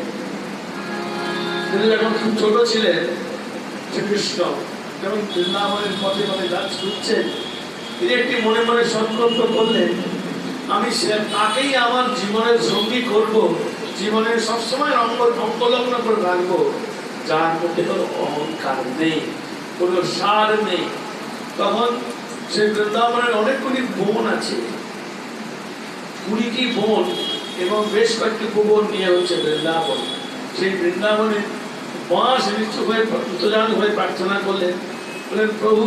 তিনি যখন খুব ছোট ছিলেন, শ্রীকৃষ্ণ যখন বৃন্দাবনের পথে পথে গাছ ঘুরছেন, তিনি একটি মনে মনে সংকল্প করলেন আমি তাকেই আমার জীবনের সঙ্গী করব, জীবনের সবসময় অঙ্গলগ্ন করে রাখবো, যার মধ্যে কোনো অহংকার নেই, কোনো সার নেই। তখন সেই বৃন্দাবনের অনেকগুলি বোন আছে, 20টি বোন এবং বেশ কয়েকটি ভুবন নিয়ে হচ্ছে বৃন্দাবন। সেই বৃন্দাবনে বাঁশ নিচু হয়ে উত্তরান হয়ে প্রার্থনা করলেন, বললেন প্রভু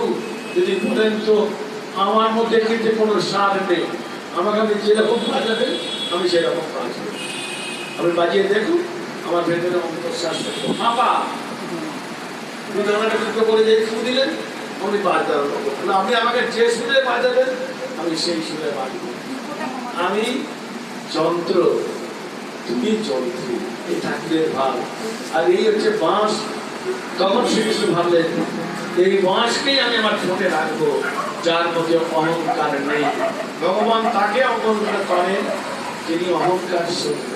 যদি বলেন তো আমার মধ্যে কিন্তু কোনো সার নেই, আমাকে আমি যেরকম বাজাবেন আমি সেরকম বাজবো, আমি বাজিয়ে দেখুন আমার ভেতরে অন্তঃশ্বাস ফাঁপা। করে যে ফু দিলেন উনি বাজাতে আরম্ভ করলেন, আপনি আমাকে যে সুরে বাজাবেন আমি সেই সুরে বাজবো। আমি যন্ত্র, তুমি যন্ত্রী, এই ঠাকুরের ভাব। আর এই হচ্ছে বাঁশ। তখন শ্রীকৃষ্ণ ভাবলেন এই বাঁশকেই আমি আমার ঠোঁটে রাখবো, যার মধ্যে অহংকার নেই। ভগবান তাকে অবলম্বন করেন যিনি অহংকার শূন্য।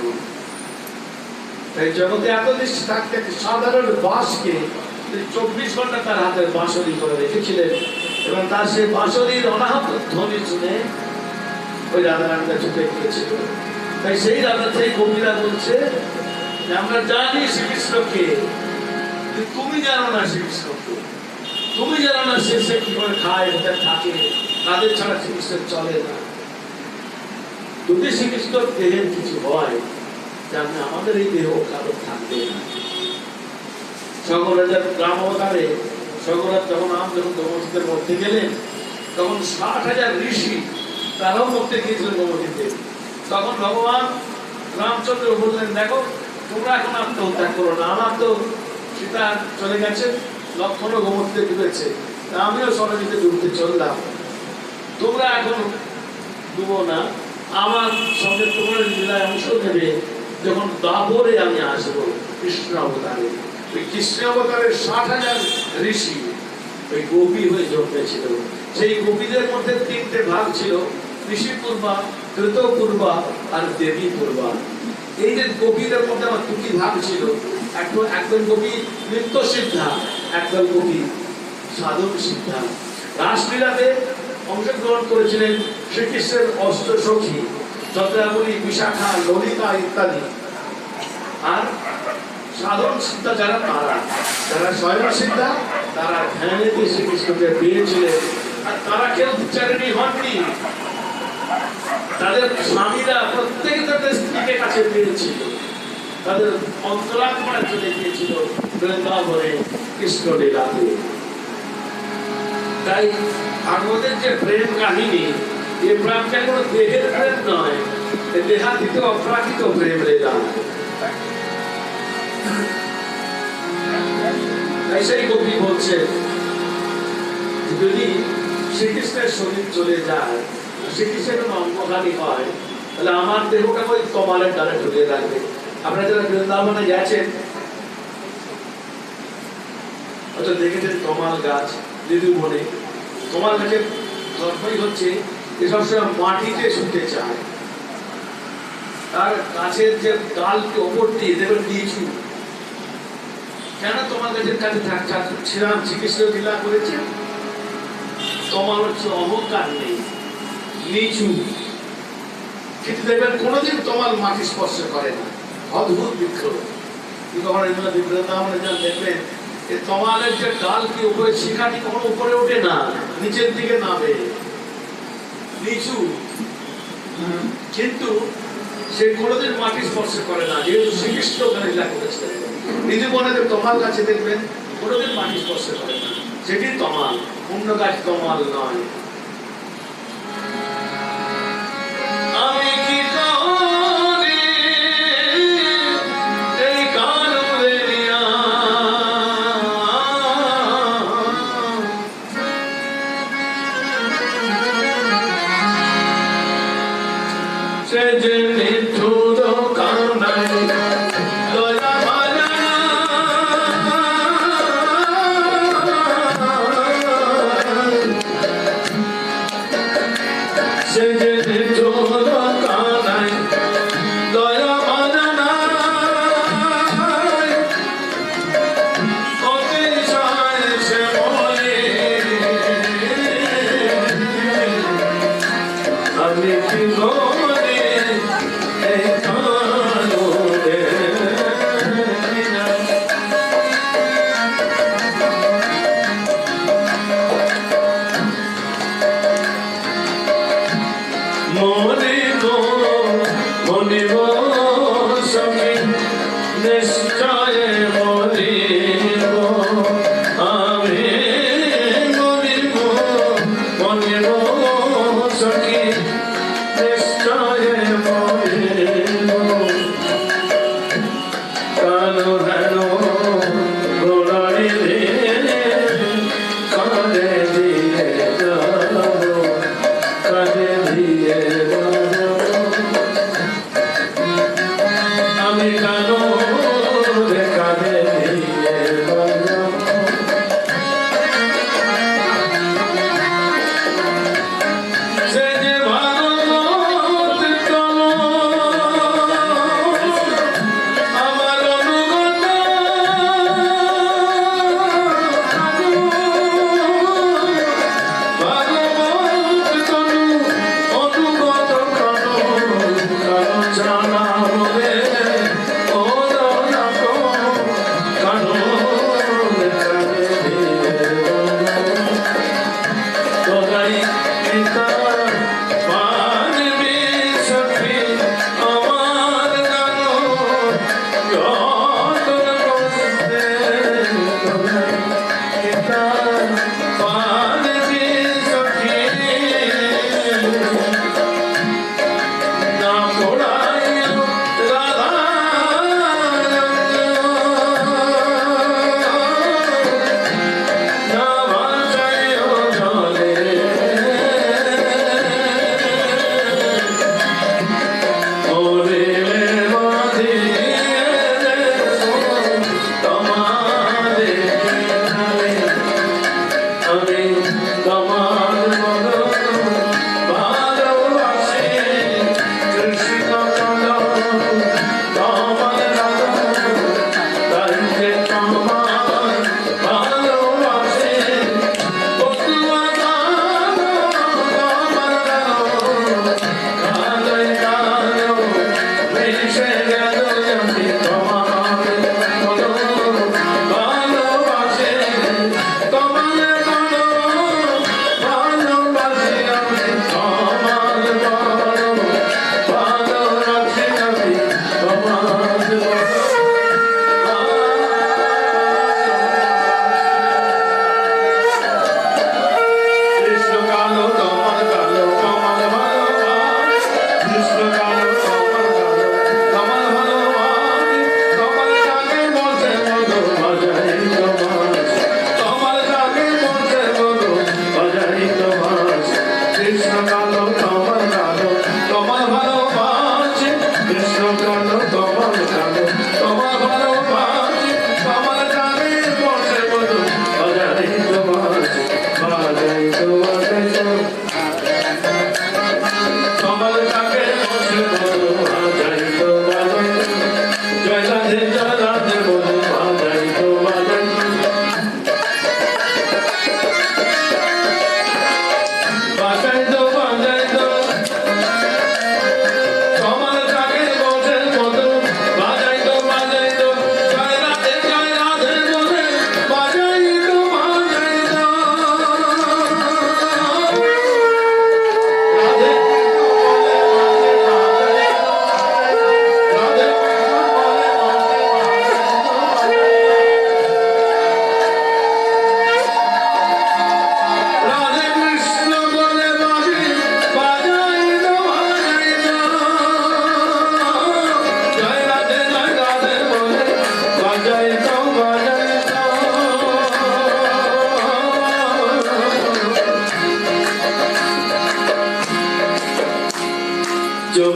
তাই জগতে এত দৃষ্টি থাকতে সাধারণ বাঁশকে 24 ঘন্টা তার হাতের বাঁশরি করে রেখেছিলেন, এবং তার সেই বাঁশরির অনাহত ধ্বনি শুনে ওই রাধারানীটা চুপে গিয়েছিল। তাই সেই রাধা সেই কবিরা বলছে যে আমরা জানি শ্রীকৃষ্ণকে, তুমি জানো না শ্রীকৃষ্ণকে, তুমি জানো না সে কি করে খায়, ওদের থাকে, তাদের ছাড়া শ্রীকৃষ্ণ চলে না। যদি শ্রীকৃষ্ণ দেহের কিছু হয় তাহলে আমাদের এই দেহ কারো থাকবে না। সকলের গ্রাম অবতারে সকলের যখন গোমতীদের মধ্যে গেলেন, তখন 60,000 ঋষি তারাও মধ্যে গিয়েছিলেন গোমতীতে। তখন ভগবান রামচন্দ্র বললেন দেখো তোমরা এখন আত্মহত্যা করো না, আমার তো সীতা চলে গেছে, লক্ষ্মণও গোমতীতে ডুবেছে, আমিও সরণীতে ডুবতে চললাম, তোমরা এখন ডুবো না, আমার সঙ্গে তোমরা লীলায় অংশ নেবে যখন দাবরে আমি আসবো কৃষ্ণ অবতারে। ওই কৃষ্ণ অবতারের 60,000 ঋষি ওই গোপী হয়ে জন্মেছিল। সেই গোপীদের মধ্যে 3টে ভাগ ছিল, ঋষি পূর্বা, কৃত পূর্বা আর দেবী পূর্বা। এই যে গোপীদের মধ্যে আমার 2টি ভাগ ছিল, একদল গোপী নৃত্য সিদ্ধা, একদল গোপী সাধন সিদ্ধা। রাসলীলাতে অংশগ্রহণ করেছিলেন শ্রীকৃষ্ণের অষ্টসখী চন্দ্রাবলী, বিশাখা, ললিতা ইত্যাদি। আর সাধন সিদ্ধা যারা, যারা স্বয়ং সিদ্ধা, তারা ধ্যানেতে শ্রীকৃষ্ণকে পেয়েছিলেন। আর তারা কেউ বিচারিণী হননি, তাদের স্বামীরা প্রত্যেকে তাদের স্ত্রীকে কাছে পেয়েছিল, তাদের অন্তরাত্মা চলে গিয়েছিল বৃন্দাবনে কৃষ্ণ লীলাতে। তাই ভাগবতের যে প্রেম কাহিনী, এই প্রেমটা কোনো দেহের প্রেম নয়, দেহাতীত অপ্রাকৃত প্রেম লীলা। তাই সেই কবি বলছে যদি শ্রীকৃষ্ণের শরীর চলে যায়, শ্রীকৃষ্ণের কোনো অঙ্গহানি হয়, তাহলে আমার দেহটা ওই কমালের দ্বারা ঢুকিয়ে রাখবে। আপনারা যারা বৃন্দাবনে গেছেন হয়তো দেখেছেন কমাল গাছ, ঋতুবনে কমাল গাছের গল্পই হচ্ছে এসব সময় মাটিতে শুতে চায়, তার গাছের যে ডালকে ওপর দিয়ে দেবেন নিচু। কেন তোমার গাছের কাছে ছিলাম? শ্রীকৃষ্ণ লীলা করেছে, তোমার হচ্ছে অহংকার নেই, নিচু। কিন্তু দেখবেন কোনোদিন তোমার মাটি স্পর্শ করে না, অদ্ভুত বিক্ষোভ। দেখবেন তমালের যে ডাল কি উপরে, শিখাটি কখনো উপরে ওঠে না, নিচের দিকে নামে, নিচু। কিন্তু সে কোনোদিন মাটি স্পর্শ করে না, যেহেতু শ্রীকৃষ্ণ ওখানে লীলা করেছে। ঋতুবনে তমাল গাছে দেখবেন কোনোদিন মাটি স্পর্শ করে না, সেটি তমাল, অন্য গাছ তমাল নয়। আমি কি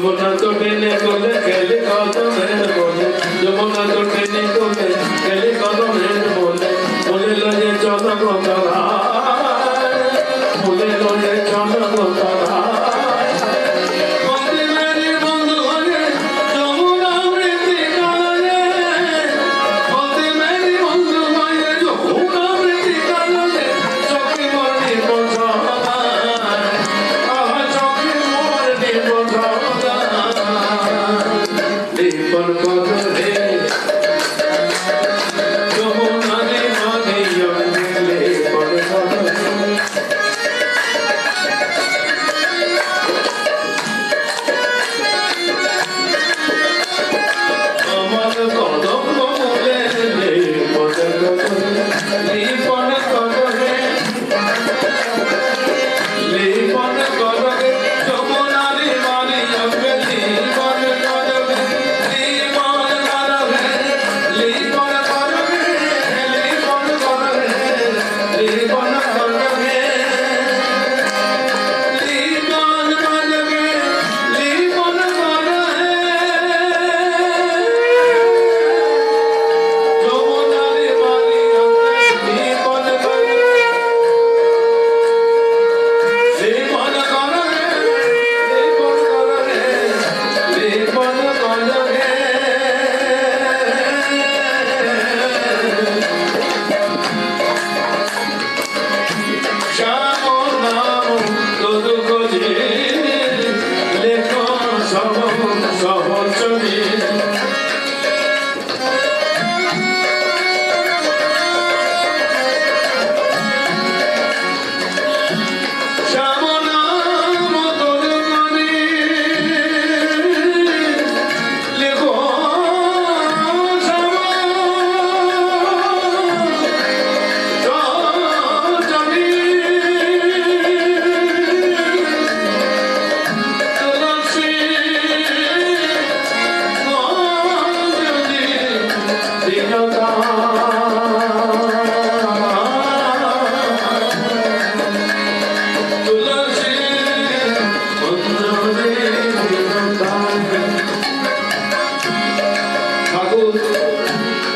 যমুনা তো টেনে কোলে খেলে কদমের বলে যমুনা তো টেনে কোলে খেলে কদমের বলে বলে লয়ে জনগণরা বলে লয়ে জনগণরা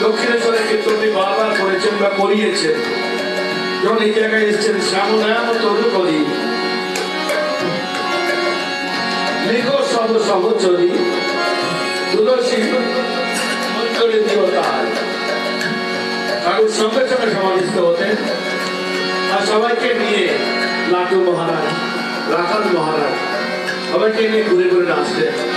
দক্ষিণেশ্বরের কীর্তনটি বারবার করেছেন বা করিয়েছেন। যখন এই জায়গায় এসেছেন শ্যামনাম তরু করি লিখো শব্দ সহচরী তুলসী মঞ্জরি দেবতার ঠাকুর সঙ্গে সঙ্গে সমাধিস্থ হতেন আর সবাইকে নিয়ে লাটু মহারাজ রাখাল মহারাজ সবাইকে নিয়ে ঘুরে ঘুরে নাচতেন।